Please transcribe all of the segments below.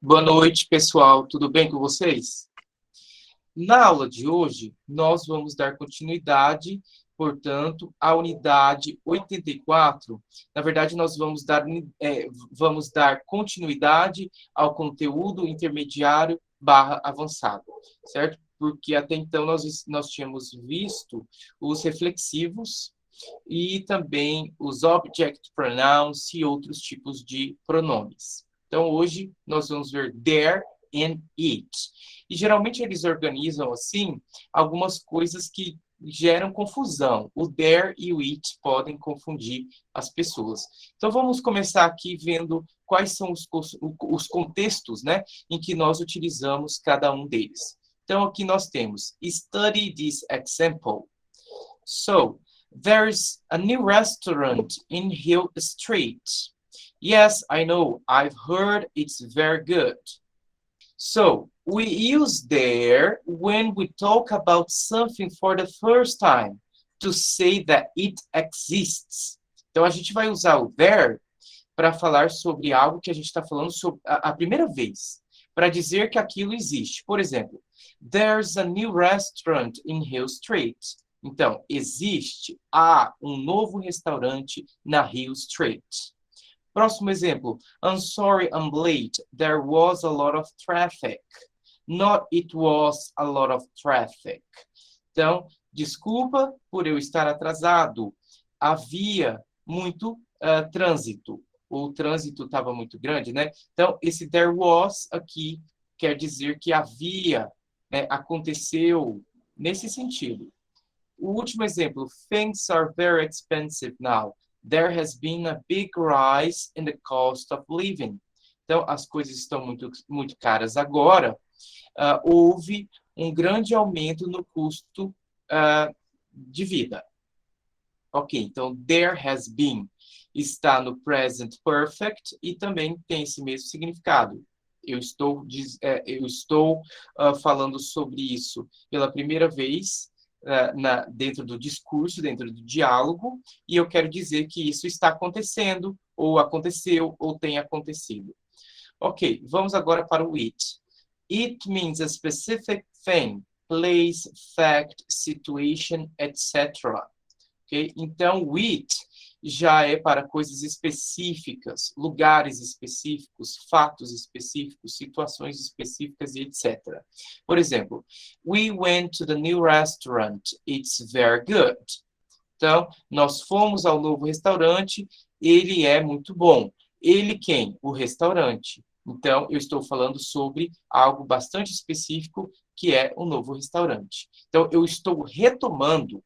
Boa noite, pessoal. Tudo bem com vocês? Na aula de hoje, nós vamos dar continuidade, portanto, à unidade 84. Na verdade, nós vamos dar continuidade ao conteúdo intermediário barra avançado, certo? Porque até então nós tínhamos visto os reflexivos e também os object pronouns e outros tipos de pronomes. Então, hoje, nós vamos ver there and it. E, geralmente, eles organizam, assim, algumas coisas que geram confusão. O there e o it podem confundir as pessoas. Então, vamos começar aqui vendo quais são os contextos, né, em que nós utilizamos cada um deles. Então, aqui nós temos study this example. So, there's a new restaurant in Hill Street. Yes, I know. I've heard it's very good. So, we use there when we talk about something for the first time to say that it exists. Então, a gente vai usar o there para falar sobre algo que a gente está falando sobre a primeira vez, para dizer que aquilo existe. Por exemplo, there's a new restaurant in Hill Street. Então, há um novo restaurante na Hill Street. Próximo exemplo. I'm sorry I'm late. There was a lot of traffic. Not it was a lot of traffic. Então, desculpa por eu estar atrasado. Havia muito trânsito. O trânsito estava muito grande, né? Então, esse there was aqui quer dizer que havia, né, aconteceu nesse sentido. O último exemplo, things are very expensive now. There has been a big rise in the cost of living. Então, as coisas estão muito caras agora. Houve um grande aumento no custo de vida. Ok, então, there has been está no present perfect e também tem esse mesmo significado. Eu estou falando sobre isso pela primeira vez dentro do discurso, dentro do diálogo, e eu quero dizer que isso está acontecendo, ou aconteceu, ou tem acontecido. Ok, vamos agora para o it. It means a specific thing, place, fact, situation, etc. Okay? Então, o it já é para coisas específicas, lugares específicos, fatos específicos, situações específicas e etc. Por exemplo, we went to the new restaurant. It's very good. Então, nós fomos ao novo restaurante. Ele é muito bom. Ele quem? O restaurante. Então, eu estou falando sobre algo bastante específico, que é o novo restaurante. Então, eu estou retomando,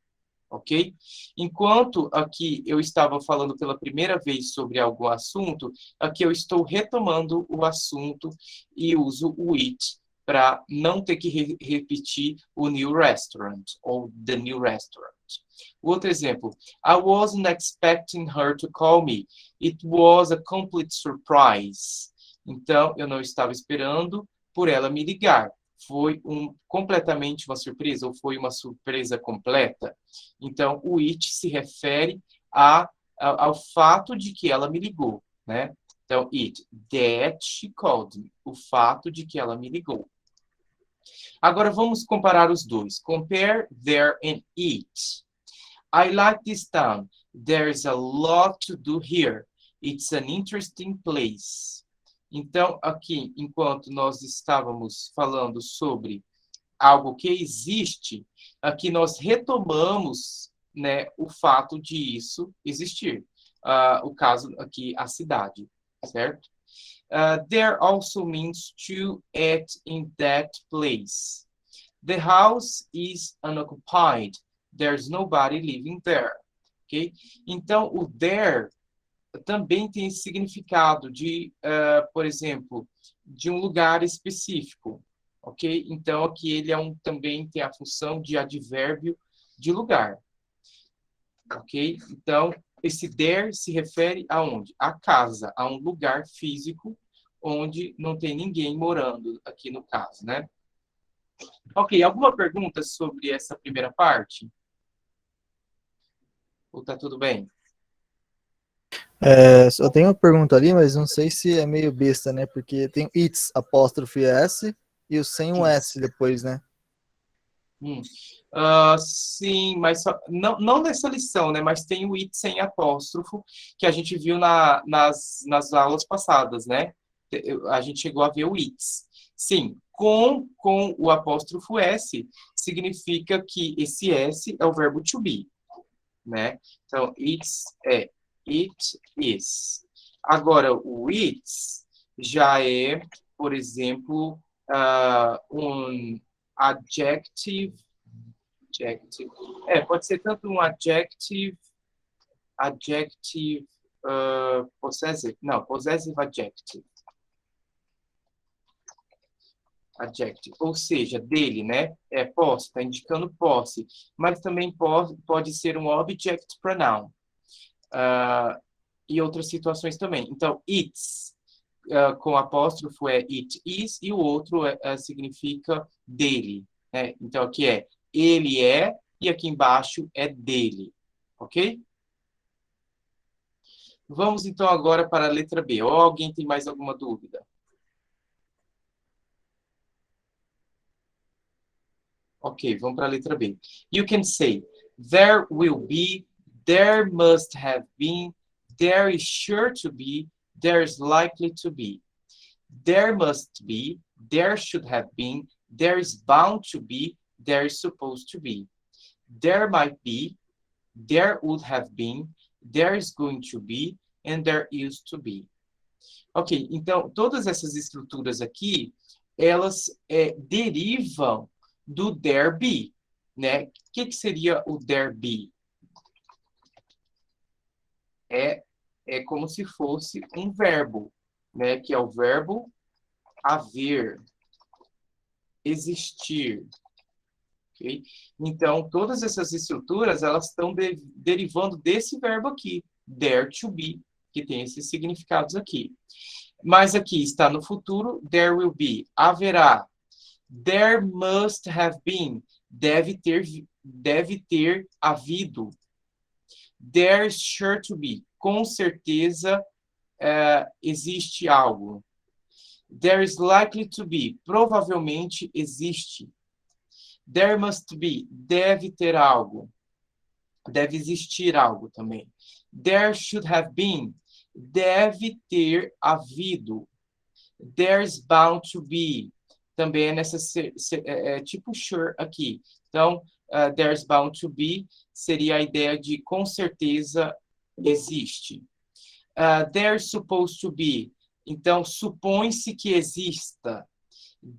ok? Enquanto aqui eu estava falando pela primeira vez sobre algum assunto, aqui eu estou retomando o assunto e uso o it para não ter que repetir o new restaurant ou the new restaurant. Outro exemplo. I wasn't expecting her to call me. It was a complete surprise. Então, eu não estava esperando por ela me ligar. Foi completamente uma surpresa, ou foi uma surpresa completa. Então, o it se refere ao fato de que ela me ligou, né? Então, that she called me. O fato de que ela me ligou. Agora, vamos comparar os dois. Compare there and it. I like this town. There's a lot to do here. It's an interesting place. Então, aqui, enquanto nós estávamos falando sobre algo que existe, aqui nós retomamos, né, o fato de isso existir. O caso aqui, a cidade, certo? There also means to at in that place. The house is unoccupied. There's nobody living there. Okay? Então, o there também tem esse significado de, por exemplo, de um lugar específico, ok? Então, aqui ele também tem a função de advérbio de lugar, ok? Então, esse there se refere aonde? A casa, a um lugar físico onde não tem ninguém morando, aqui no caso, né? Ok, alguma pergunta sobre essa primeira parte? Ou tá tudo bem? Só tem uma pergunta ali, mas não sei se é meio besta, né? Porque tem it's, apóstrofe S, e o sem um Isso. S depois, né? Hum. Sim, mas não nessa lição, né? Mas tem o it sem apóstrofo, que a gente viu nas aulas passadas, né? A gente chegou a ver o its. Sim, com o apóstrofo S, significa que esse S é o verbo to be, né? Então, it is. Agora, o it's já é, por exemplo, um adjective. Adjective. Pode ser tanto um adjective, possessive, não, possessive adjective, ou seja, dele, né? Posse, está indicando posse, mas também pode ser um object pronoun, e outras situações também. Então, it's, com apóstrofo é it is, e o outro significa dele, né? Então, aqui é ele é, e aqui embaixo é dele, ok? Vamos então agora para a letra B. Ou alguém tem mais alguma dúvida? Ok, vamos para a letra B. You can say, there will be, there must have been, there is sure to be, there is likely to be. There must be, there should have been, there is bound to be, there is supposed to be. There might be, there would have been, there is going to be, and there used to be. Ok, então todas essas estruturas aqui, elas derivam do there be, né? O que seria o there be? É como se fosse um verbo, né? Que é o verbo haver, existir. Okay? Então, todas essas estruturas, elas estão derivando desse verbo aqui, there to be, que tem esses significados aqui. Mas aqui está no futuro, there will be, haverá. There must have been, deve ter havido. There's sure to be, com certeza existe algo. There is likely to be, provavelmente existe. There must be, deve ter algo. Deve existir algo também. There should have been, deve ter havido. There's bound to be, também é nessa tipo sure aqui. Então, there's bound to be seria a ideia de com certeza existe. There's supposed to be, então supõe-se que exista.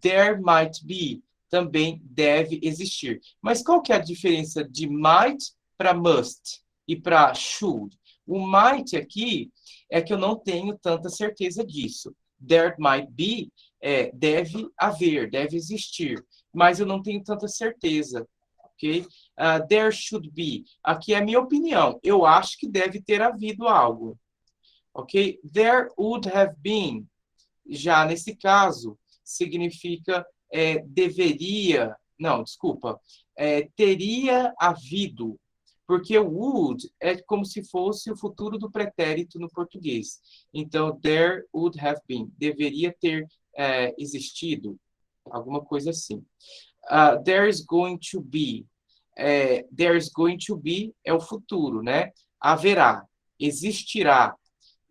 There might be, também deve existir. Mas qual que é a diferença de might para must e para should? O might aqui é que eu não tenho tanta certeza disso. There might be, deve haver, deve existir. Mas eu não tenho tanta certeza. Ok? There should be. Aqui é a minha opinião. Eu acho que deve ter havido algo. Ok? There would have been. Já nesse caso, significa deveria, não, desculpa, teria havido, porque o would é como se fosse o futuro do pretérito no português. Então, there would have been, deveria ter existido, alguma coisa assim. There is going to be, there is going to be é o futuro, né? Haverá, existirá.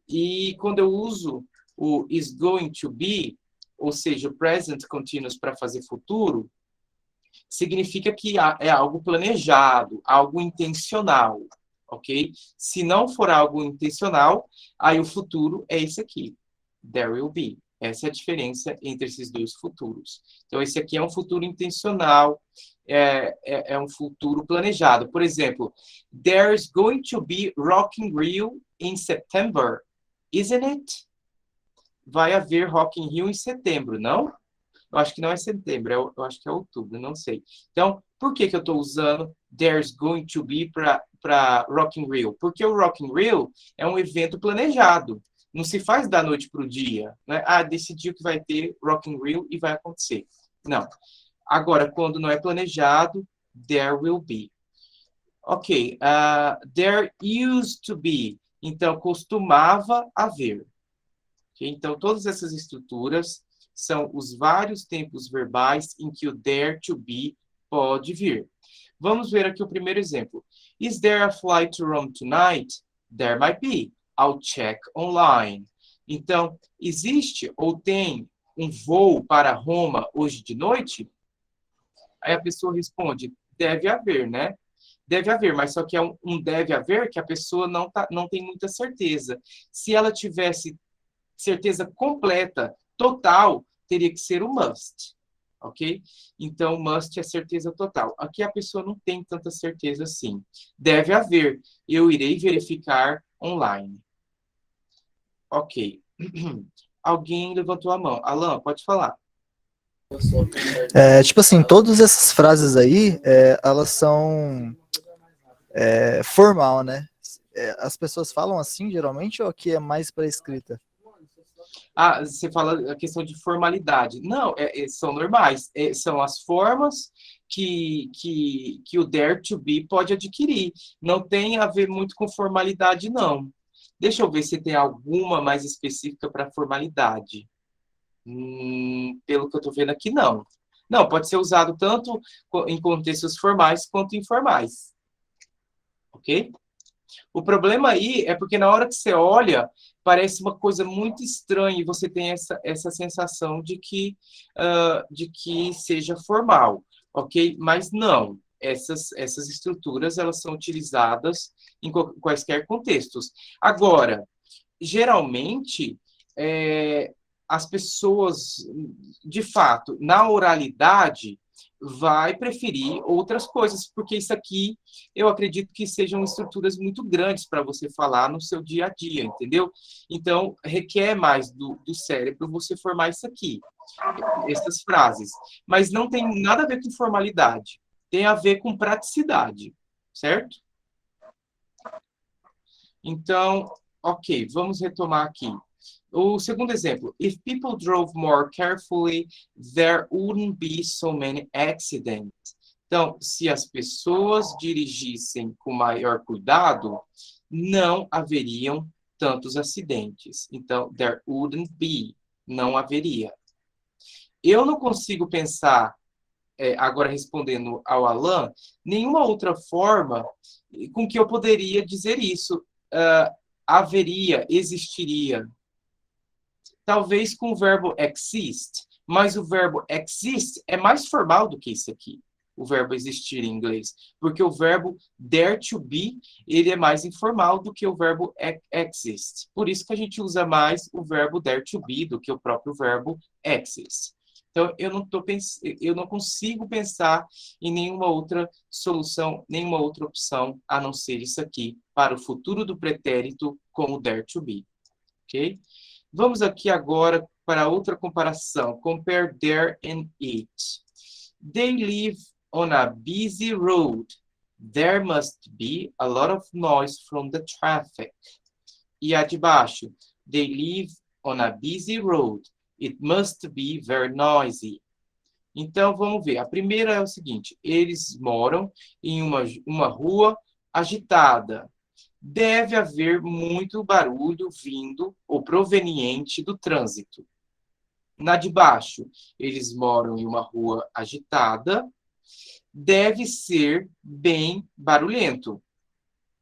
E quando eu uso o is going to be, ou seja, o present continuous para fazer futuro, significa que é algo planejado, algo intencional, ok? Se não for algo intencional, aí o futuro é esse aqui, there will be. Essa é a diferença entre esses dois futuros. Então, esse aqui é um futuro intencional, é um futuro planejado. Por exemplo, there's going to be Rock in Rio in September, isn't it? Vai haver Rock in Rio em setembro, não? Eu acho que não é setembro, eu acho que é outubro, não sei. Então, por que eu estou usando there's going to be para Rock in Rio? Porque o Rock in Rio é um evento planejado. Não se faz da noite para o dia. Né? Decidiu que vai ter Rock in Rio e vai acontecer. Não. Agora, quando não é planejado, there will be. Ok. There used to be. Então, costumava haver. Okay? Então, todas essas estruturas são os vários tempos verbais em que o there to be pode vir. Vamos ver aqui o primeiro exemplo. Is there a flight to Rome tonight? There might be. I'll check online. Então, existe ou tem um voo para Roma hoje de noite? Aí a pessoa responde, deve haver, né? Deve haver, mas só que é um deve haver que a pessoa não tem muita certeza. Se ela tivesse certeza completa, total, teria que ser o must, ok? Então, must é certeza total. Aqui a pessoa não tem tanta certeza assim. Deve haver, eu irei verificar online. Ok. Alguém levantou a mão. Alan, pode falar. Tipo assim, todas essas frases aí, elas são formal, né? As pessoas falam assim, geralmente, ou aqui é mais para escrita? Ah, você fala a questão de formalidade. Não, são normais. São as formas que o dare to be pode adquirir. Não tem a ver muito com formalidade, não. Deixa eu ver se tem alguma mais específica para formalidade. Pelo que eu estou vendo aqui, não. Não, pode ser usado tanto em contextos formais quanto informais. Ok? O problema aí é porque na hora que você olha, parece uma coisa muito estranha e você tem essa sensação de que seja formal, ok? Mas não. Essas estruturas, elas são utilizadas em quaisquer contextos. Agora, geralmente, as pessoas, de fato, na oralidade, vai preferir outras coisas, porque isso aqui eu acredito que sejam estruturas muito grandes para você falar no seu dia a dia, entendeu? Então, requer mais do cérebro você formar isso aqui, essas frases. Mas não tem nada a ver com formalidade, tem a ver com praticidade, certo? Então, ok, vamos retomar aqui. O segundo exemplo, if people drove more carefully, there wouldn't be so many accidents. Então, se as pessoas dirigissem com maior cuidado, não haveriam tantos acidentes. Então, there wouldn't be, não haveria. Eu não consigo pensar, agora respondendo ao Alan, nenhuma outra forma com que eu poderia dizer isso. Haveria, existiria. Talvez com o verbo exist, mas o verbo exist é mais formal do que isso aqui, o verbo existir em inglês, porque o verbo dare to be, ele é mais informal do que o verbo exist. Por isso que a gente usa mais o verbo dare to be do que o próprio verbo exist. Então, eu não consigo pensar em nenhuma outra solução, nenhuma outra opção, a não ser isso aqui, para o futuro do pretérito com o dare to be. Ok? Vamos aqui agora para outra comparação. Compare there and it. They live on a busy road. There must be a lot of noise from the traffic. E a de baixo. They live on a busy road. It must be very noisy. Então, vamos ver. A primeira é o seguinte. Eles moram em uma rua agitada. Deve haver muito barulho vindo ou proveniente do trânsito. Na de baixo, eles moram em uma rua agitada. Deve ser bem barulhento.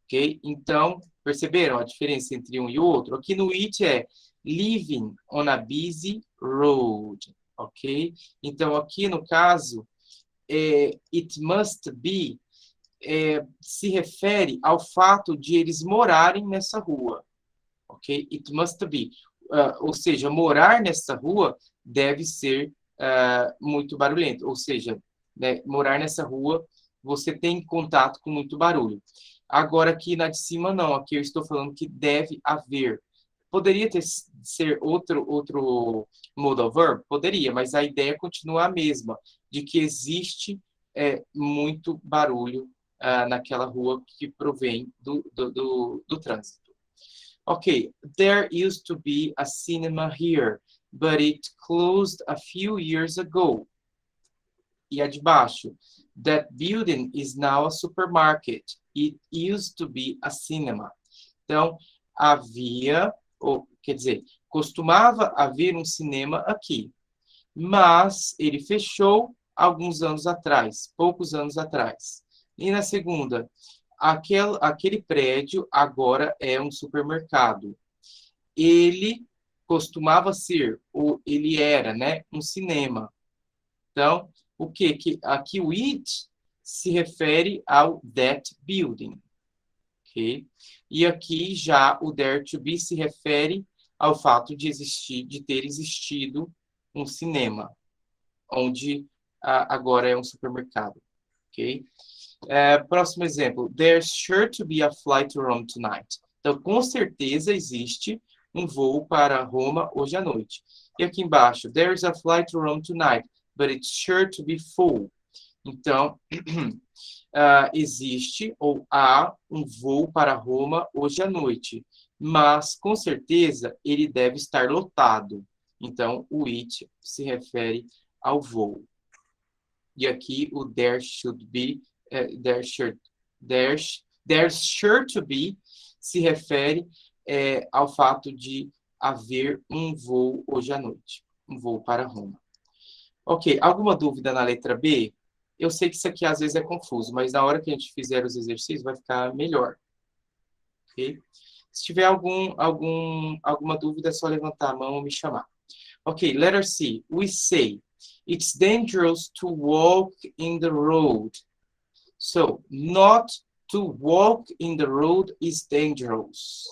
Ok? Então, perceberam a diferença entre um e o outro? Aqui no it é living on a busy road. Ok? Então, aqui no caso, it must be se refere ao fato de eles morarem nessa rua, ok? It must be. Ou seja, morar nessa rua deve ser muito barulhento. Ou seja, né, morar nessa rua, você tem contato com muito barulho. Agora, aqui na de cima, não. Aqui eu estou falando que deve haver. Poderia ser outro modal verb? Poderia, mas a ideia continua a mesma, de que existe muito barulho naquela rua que provém do trânsito. Ok, there used to be a cinema here, but it closed a few years ago. E a de baixo, that building is now a supermarket. It used to be a cinema. Então, havia, ou quer dizer, costumava haver um cinema aqui, mas ele fechou alguns anos atrás, poucos anos atrás. E na segunda, aquele prédio agora é um supermercado. Ele costumava ser, ou ele era, né, um cinema. Então, o que? Aqui o it se refere ao that building. Okay? E aqui já o there to be se refere ao fato de existir, de ter existido um cinema, onde agora é um supermercado. Ok? Próximo exemplo. There's sure to be a flight to Rome tonight. Então, com certeza existe um voo para Roma hoje à noite. E aqui embaixo, there's a flight to Rome tonight, but it's sure to be full. Então, existe ou há um voo para Roma hoje à noite, mas com certeza ele deve estar lotado. Então, o it se refere ao voo. E aqui o there's sure to be se refere ao fato de haver um voo hoje à noite, um voo para Roma. Ok, alguma dúvida na letra B? Eu sei que isso aqui às vezes é confuso, mas na hora que a gente fizer os exercícios vai ficar melhor. Ok? Se tiver alguma dúvida, é só levantar a mão ou me chamar. Ok, letter C. We say, it's dangerous to walk in the road. So, not to walk in the road is dangerous.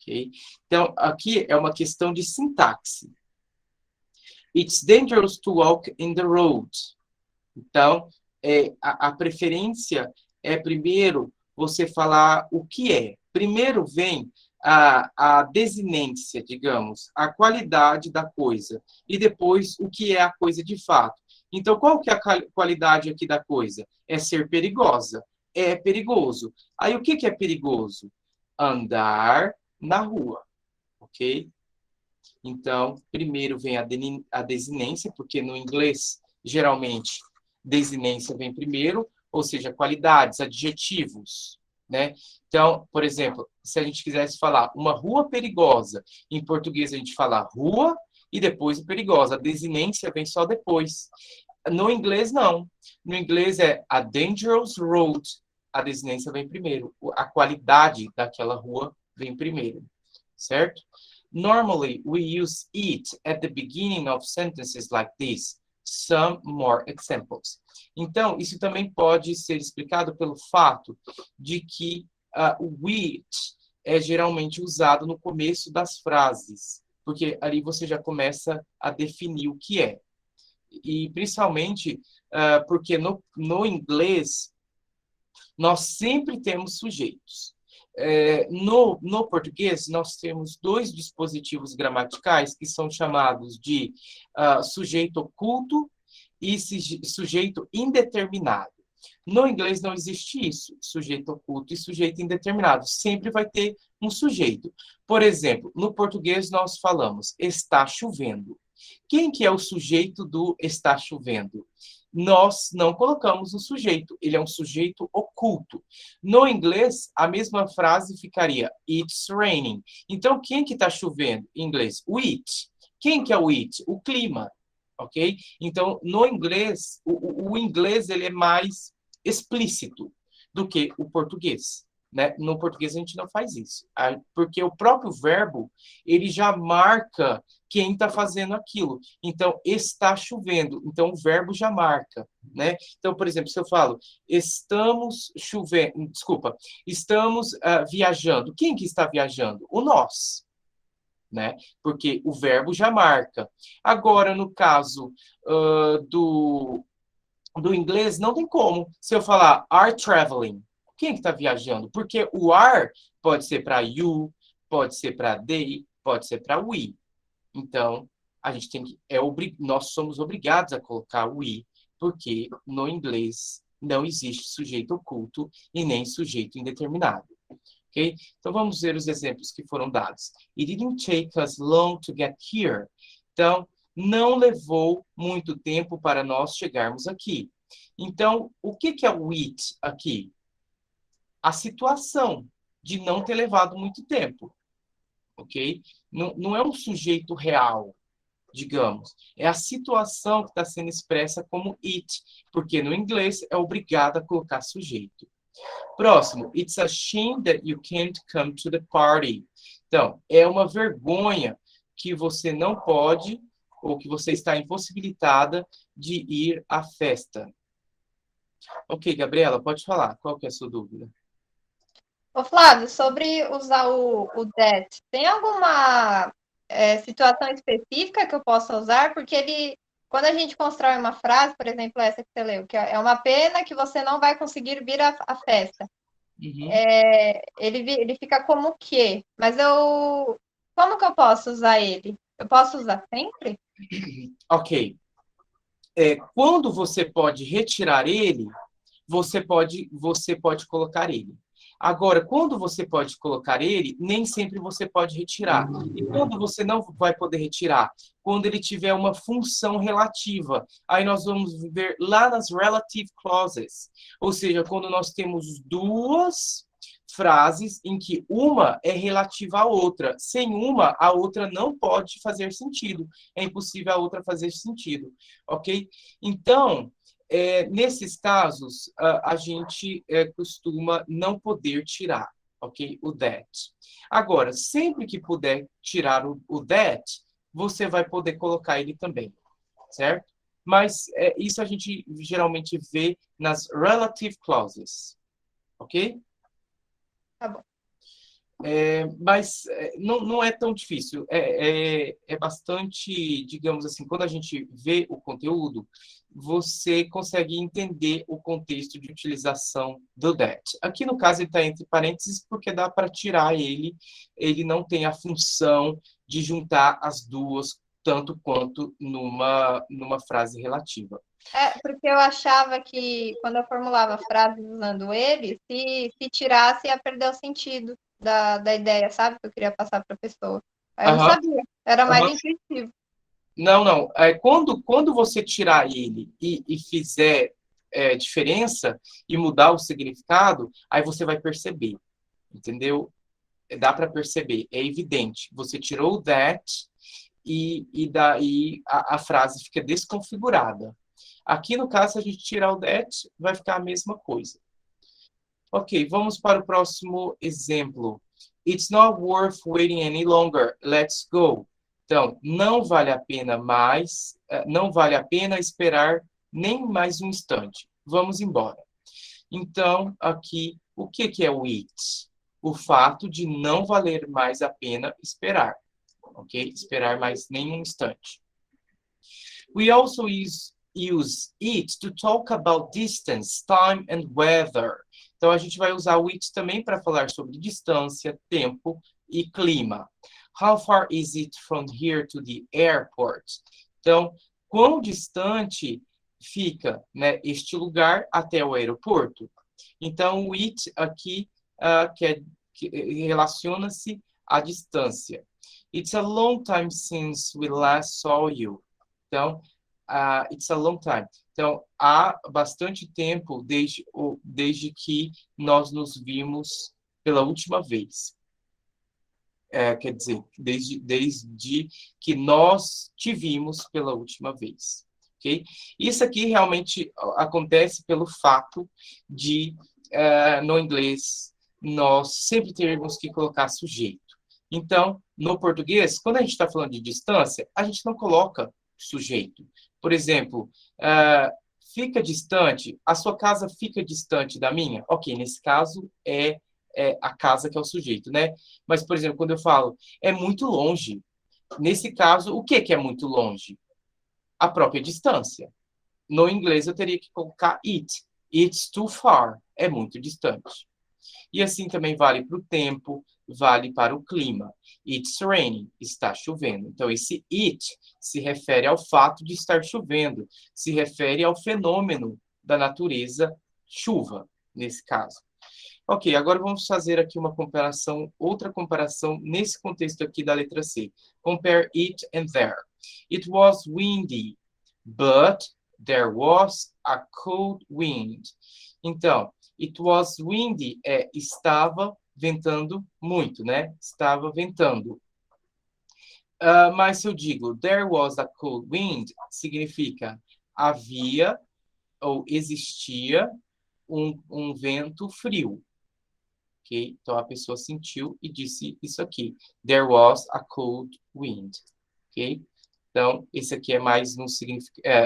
Ok? Então, aqui é uma questão de sintaxe. It's dangerous to walk in the road. Então, a preferência é primeiro você falar o que é. Primeiro vem a desinência, digamos, a qualidade da coisa. E depois o que é a coisa de fato. Então, qual que é a qualidade aqui da coisa? É ser perigosa. É perigoso. Aí, o que é perigoso? Andar na rua. Ok? Então, primeiro vem a desinência, porque no inglês, geralmente, desinência vem primeiro, ou seja, qualidades, adjetivos, né? Então, por exemplo, se a gente quisesse falar uma rua perigosa, em português a gente fala rua e depois o perigosa. A desinência vem só depois. No inglês, não. No inglês é a dangerous road. A desinência vem primeiro. A qualidade daquela rua vem primeiro, certo? Normally, we use it at the beginning of sentences like this. Some more examples. Então, isso também pode ser explicado pelo fato de que o it é geralmente usado no começo das frases, porque ali você já começa a definir o que é. E principalmente porque no inglês nós sempre temos sujeitos. No português, nós temos dois dispositivos gramaticais que são chamados de sujeito oculto e sujeito indeterminado. No inglês não existe isso, sujeito oculto e sujeito indeterminado. Sempre vai ter um sujeito. Por exemplo, no português nós falamos está chovendo. Quem que é o sujeito do está chovendo? Nós não colocamos o sujeito, ele é um sujeito oculto. No inglês, a mesma frase ficaria it's raining. Então, quem que está chovendo em inglês? O it. Quem que é o it? O clima, ok? Então, no inglês, o inglês ele é mais explícito do que o português. Né? No português a gente não faz isso, porque o próprio verbo ele já marca quem está fazendo aquilo. Então, está chovendo. Então, o verbo já marca, né? Então, por exemplo, se eu falo, estamos chovendo, desculpa, estamos viajando. Quem que está viajando? O nós, né? Porque o verbo já marca. Agora, no caso do inglês, não tem como. Se eu falar are traveling, quem que está viajando? Porque o are pode ser para you, pode ser para they, pode ser para we. Então, a gente tem que nós somos obrigados a colocar o we, porque no inglês não existe sujeito oculto e nem sujeito indeterminado. Okay? Então, vamos ver os exemplos que foram dados. It didn't take us long to get here. Então, não levou muito tempo para nós chegarmos aqui. Então, o que é o it aqui? A situação de não ter levado muito tempo. ok? Não é um sujeito real, digamos. É a situação que está sendo expressa como it, porque no inglês é obrigado a colocar sujeito. Próximo, it's a shame that you can't come to the party. Então, é uma vergonha que você não pode, ou que você está impossibilitada de ir à festa. Ok, Gabriela, pode falar. Qual que é a sua dúvida? Ô, Flávio, sobre usar o that, tem alguma situação específica que eu possa usar? Porque quando a gente constrói uma frase, por exemplo, essa que você leu, que é uma pena que você não vai conseguir vir à festa. Uhum. Ele fica como o quê? Mas como que eu posso usar ele? Eu posso usar sempre? Ok. Quando você pode retirar ele, você pode colocar ele. Agora, quando você pode colocar ele, nem sempre você pode retirar. E quando você não vai poder retirar? Quando ele tiver uma função relativa. Aí nós vamos ver lá nas relative clauses. Ou seja, quando nós temos duas frases em que uma é relativa à outra. Sem uma, a outra não pode fazer sentido. É impossível a outra fazer sentido. Ok? Então, nesses casos, a gente costuma não poder tirar, ok? O that. Agora, sempre que puder tirar o that, você vai poder colocar ele também, certo? Mas isso a gente geralmente vê nas relative clauses, ok? Tá bom. Mas não é tão difícil. É bastante, digamos assim, quando a gente vê o conteúdo, você consegue entender o contexto de utilização do that. Aqui, no caso, ele está entre parênteses porque dá para tirar ele. Ele não tem a função de juntar as duas, tanto quanto numa frase relativa. Porque eu achava que quando eu formulava frases usando ele, se tirasse ia perder o sentido da ideia, sabe? Que eu queria passar para a pessoa. Aí eu não Aham, sabia, era mais aham. intuitivo. Não. Quando você tirar ele e fizer diferença e mudar o significado, aí você vai perceber, entendeu? Dá para perceber, é evidente. Você tirou o that e daí a frase fica desconfigurada. Aqui, no caso, se a gente tirar o that, vai ficar a mesma coisa. Ok, vamos para o próximo exemplo. It's not worth waiting any longer. Let's go. Então, não vale a pena mais, não vale a pena esperar nem mais um instante. Vamos embora. Então, aqui, o que é o it? O fato de não valer mais a pena esperar. Ok? Esperar mais nenhum instante. We also use it to talk about distance, time and weather. Então, a gente vai usar o it também para falar sobre distância, tempo e clima. How far is it from here to the airport? Então, quão distante fica, né, este lugar até o aeroporto? Então, o it aqui relaciona-se à distância. It's a long time since we last saw you. Então, it's a long time. Então, há bastante tempo desde que nós nos vimos pela última vez. Quer dizer, desde que nós te vimos pela última vez. Okay? Isso aqui realmente acontece pelo fato de, no inglês, nós sempre termos que colocar sujeito. Então, no português, quando a gente está falando de distância, a gente não coloca sujeito. Por exemplo, fica distante, a sua casa fica distante da minha? Ok, nesse caso é a casa que é o sujeito, né? Mas, por exemplo, quando eu falo é muito longe, nesse caso, o que é muito longe? A própria distância. No inglês, eu teria que colocar it. It's too far. É muito distante. E assim também vale para o tempo, vale para o clima. It's raining, está chovendo. Então, esse it se refere ao fato de estar chovendo, se refere ao fenômeno da natureza chuva, nesse caso. Ok, agora vamos fazer aqui uma comparação, outra comparação nesse contexto aqui da letra C. Compare it and there. It was windy, but there was a cold wind. Então, it was windy estava ventando muito, né? Estava ventando. Mas se eu digo there was a cold wind, significa havia ou existia um vento frio. Okay? Então, a pessoa sentiu e disse isso aqui. There was a cold wind. Okay? Então, esse aqui é mais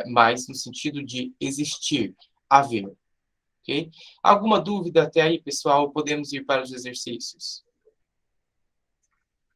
mais no sentido de existir, haver. Okay? Alguma dúvida até aí, pessoal? Podemos ir para os exercícios.